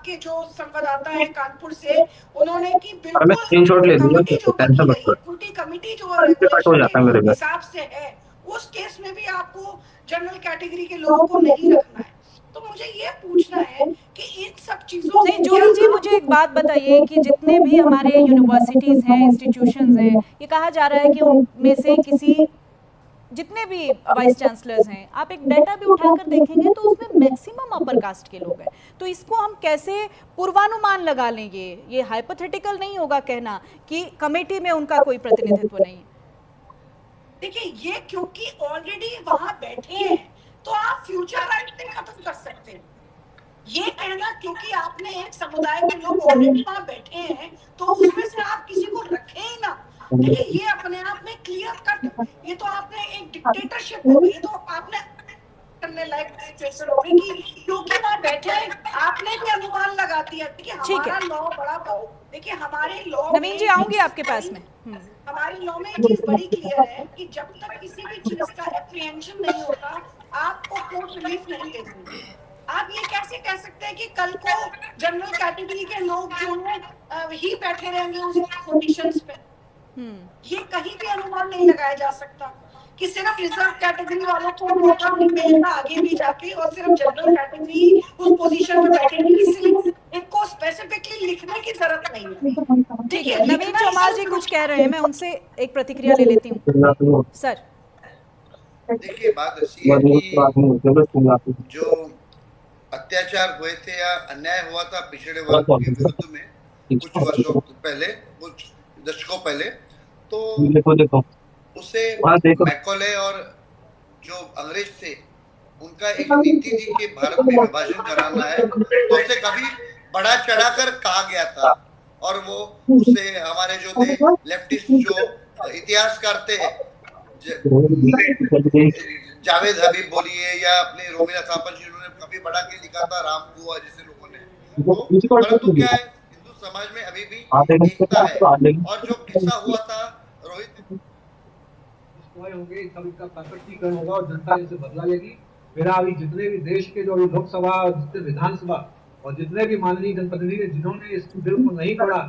आपके जो संवाददाता है कानपुर से, उन्होंने की और मैं बिल्कुल स्क्रीनशॉट ले लूंगा कमिटी तो जो टेंशन बनी मत है, कर, इक्विटी कमिटी जो कट हो रेगुलेशन जाता है के मेरे में। हिसाब से है, उस केस में भी आपको जनरल कैटेगरी के लोगों को नहीं रखना है। तो मुझे ये पूछना है कि इन सब चीजों नहीं, से क्या जोड़ी जी मुझे एक बात बताइए कि जितने भी हमारे यूनिवर्सिटीज़ हैं, इंस्टीट्यूशंस हैं, ये कहा जा रहा है कि उनमें से किसी जितने भी वाइस चांसलर्स हैं, आप एक डाटा भी उठाकर देखेंगे तो उसमें मैक्सिमम अपर कास्ट के लोग हैं। तो इसको हम कैसे पूर्वानुमान लगा लेंगे? ये हाइपोथेटिकल नहीं होगा कहना कि कमेटी में उनका कोई प्रतिनिधित्व नहीं है। देखिए, ये क्योंकि ऑलरेडी वहां बैठे हैं, तो आप फ्यूचर राइट नहीं खत्म कर सकते। ये कहना क्योंकि आपने एक समुदाय के लोग ऑलरेडी वहां बैठे हैं तो उसमें से आप किसी को रखें ही ना। देखिए, ये अपने आप में क्लियर कट, ये तो आपने एक डिक्टेटरशिप हो गई, ये तो आपने करने लायक सिचुएशन हो गई कि क्योंकि वहां बैठे हैं आपने भी अनुमान लगा दिया। देखिए, हमारा लॉ बड़ा, देखिए हमारे लॉ में नवीन जी आऊंगी आपके पास में। हमारी लॉ में एक चीज बड़ी क्लियर है कि जब तक किसी भी चीज का एप्रीहेंशन नहीं होता, आपको कोर्ट रिलीफ नहीं दे सकती। आप ये कैसे कह सकते हैं कि कल को जनरल कैटेगरी के लोग जो हैं ही बैठे रहेंगे उस पोजीशंस पे? ये कहीं भी अनुमान नहीं लगाया जा सकता कि सिर्फ रिजर्व कैटेगरी वालों को मौका मिलेगा आगे भी जाके और सिर्फ जनरल कैटेगरी उस पोजीशन पे बैठेगी, इसलिए इनको स्पेसिफिकली लिखने की जरूरत नहीं है। ठीक है, नवीन चौमाल जी कुछ कह रहे हैं, मैं उनसे एक प्रतिक्रिया ले लेती हूँ। सर देखिए, बात ऐसी है कि जो अत्याचार हुए थे या अन्याय हुआ था पिछड़े वर्ग के विरुद्ध में कुछ वर्षों पहले, कुछ दशकों पहले, तो उसे मैकॉले और जो अंग्रेज थे उनका एक नीति थी कि भारत में विभाजन कराना है, तो उसे कभी बढ़ा चढ़ाकर कहा गया था। और वो उसे हमारे जो थे लेफ्टिस्ट जो इतिहासकार थे, जावेद हबीब बोलिए या अपने रोमिला थापर जी, उन्होंने कभी बढ़ा के लिखा था राम कुआ जैसे लोगों ने। तो परंतु क्या है, हिंदू समाज में अभी भी एकता है। और जो किस्सा हुआ था रोहित होंगे, तब इसका प्रकटीकरण होगा और जनता इसे बदला लेगी। मेरा अभी जितने भी देश के जो लोकसभा, जितने विधानसभा और जितने भी माननीय जनप्रतिनिधि जिन्होंने इस बिल को नहीं पढ़ा,